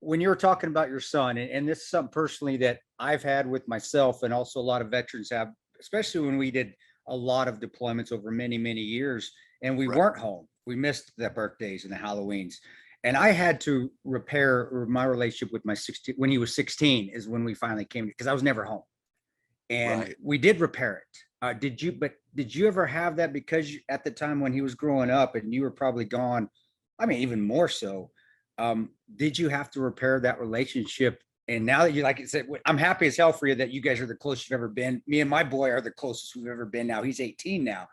when you were talking about your son, and this is something personally that I've had with myself, and also a lot of veterans have, especially when we did a lot of deployments over many, many years, and we Right. weren't home. We missed the birthdays and the Halloweens. And I had to repair my relationship with my 16 when he was 16 is when we finally came because I was never home. And Right. we did repair it. Did you ever have that because at the time when he was growing up and you were probably gone, I mean, even more so, did you have to repair that relationship? And now that you, like I said, I'm happy as hell for you that you guys are the closest you've ever been. Me and my boy are the closest we've ever been now. He's 18 now,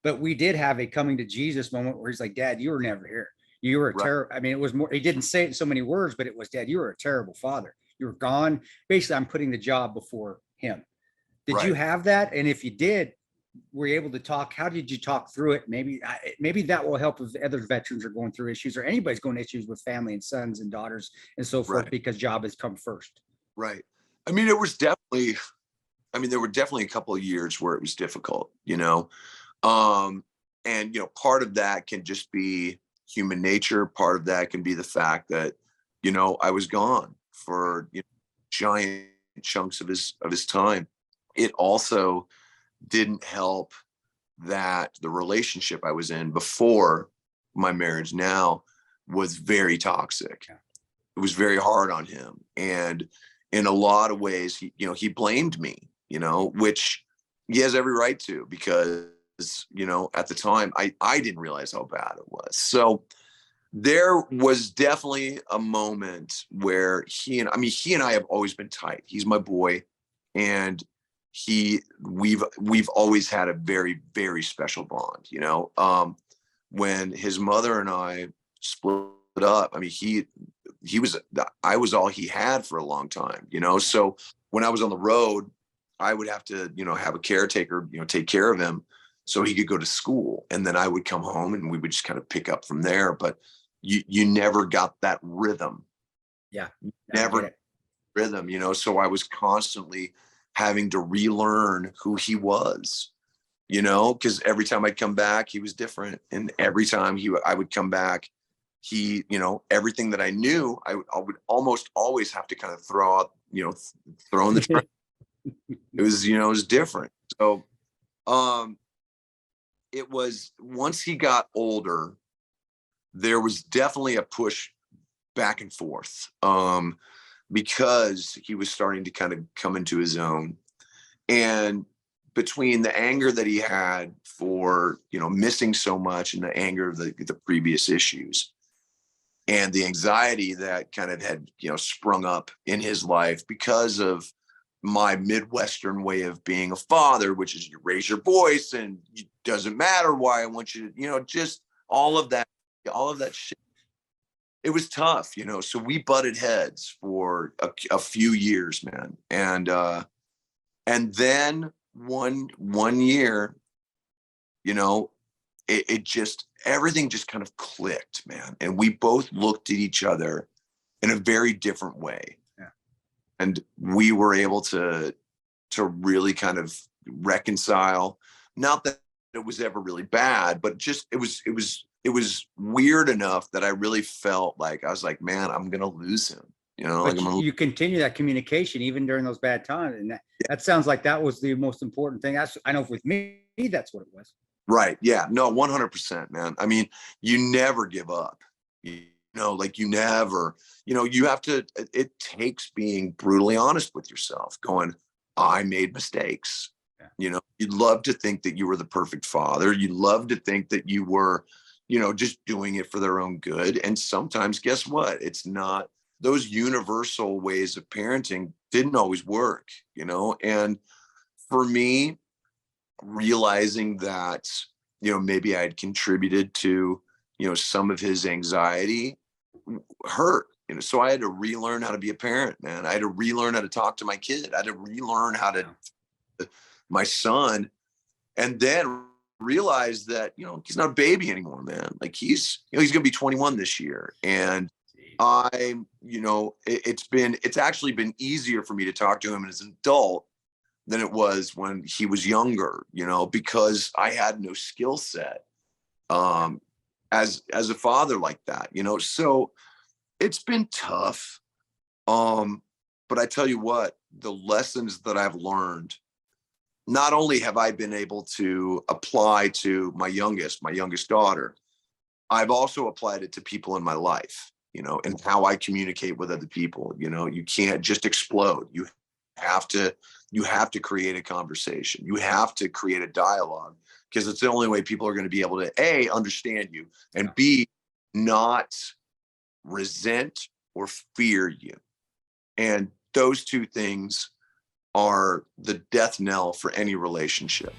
but we did have a coming to Jesus moment where he's like, Dad, you were never here. You were a Right. terrible, I mean, it was more, he didn't say it in so many words, but it was, Dad, you were a terrible father. You were gone. Basically, I'm putting the job before him. Did you Right. have that? And if you did, were you able to talk? How did you talk through it? Maybe that will help if other veterans are going through issues or anybody's going issues with family and sons and daughters and so forth, Right. because job has come first. Right. I mean, it was definitely, I mean, there were definitely a couple of years where it was difficult, you know? And, you know, part of that can just be human nature. Part of that can be the fact that, you know, I was gone for, you know, giant chunks of his time. It also didn't help that the relationship I was in before my marriage now was very toxic. Yeah. It was very hard on him. And in a lot of ways, he, you know, he blamed me, you know, which he has every right to, because, you know, at the time I didn't realize how bad it was. So there was definitely a moment where he and I have always been tight. He's my boy, and we've always had a very, very special bond, you know. When his mother and I split up, I mean, I was all he had for a long time, you know. So when I was on the road, I would have to, you know, have a caretaker, you know, take care of him so he could go to school. And then I would come home and we would just kind of pick up from there. But you never got that rhythm. Yeah. Never rhythm, you know. So I was constantly having to relearn who he was, you know, because every time I'd come back, he was different. And every time I would come back, he, you know, everything that I knew, I would almost always have to kind of throw out, you know, throw in the trash. It was, you know, it was different. So it was, once he got older, there was definitely a push back and forth, because he was starting to kind of come into his own. And between the anger that he had for, you know, missing so much, and the anger of the previous issues, and the anxiety that kind of had, you know, sprung up in his life because of my Midwestern way of being a father, which is you raise your voice and it doesn't matter why I want you to, you know, just all of that shit. It was tough, you know. So we butted heads for a few years, man. And then one year, you know, it just, everything just kind of clicked, man. And we both looked at each other in a very different way. Yeah. And we were able to really kind of reconcile. Not that it was ever really bad, but just it was weird enough that I really felt like, I was like, man, I'm gonna lose him. You know, like But you continue that communication even during those bad times. And that sounds like that was the most important thing. I know with me, that's what it was. right. Yeah. No, 100%, man. I mean, you never give up. You know, like you never, you know, you have to, it takes being brutally honest with yourself, going, I made mistakes. Yeah. You know, you'd love to think that you were the perfect father. You'd love to think that you were, you know, just doing it for their own good. And sometimes, guess what? It's not. Those universal ways of parenting didn't always work, you know. And for me, realizing that, you know, maybe I had contributed to, you know, some of his anxiety hurt, you know. So I had to relearn how to be a parent, man. I had to relearn how to talk to my kid. I had to relearn how to, my son, and then realize that, you know, he's not a baby anymore, man. Like he's, you know, he's going to be 21 this year. And you know, it's actually been easier for me to talk to him as an adult than it was when he was younger, you know, because I had no skill set as a father like that, you know. So it's been tough. But I tell you what, the lessons that I've learned, not only have I been able to apply to my youngest daughter, I've also applied it to people in my life, and how I communicate with other people. You can't just explode. Have to, you have to create a conversation. You have to create a dialogue, because it's the only way people are going to be able to A, understand you, and B, not resent or fear you. And those two things are the death knell for any relationship.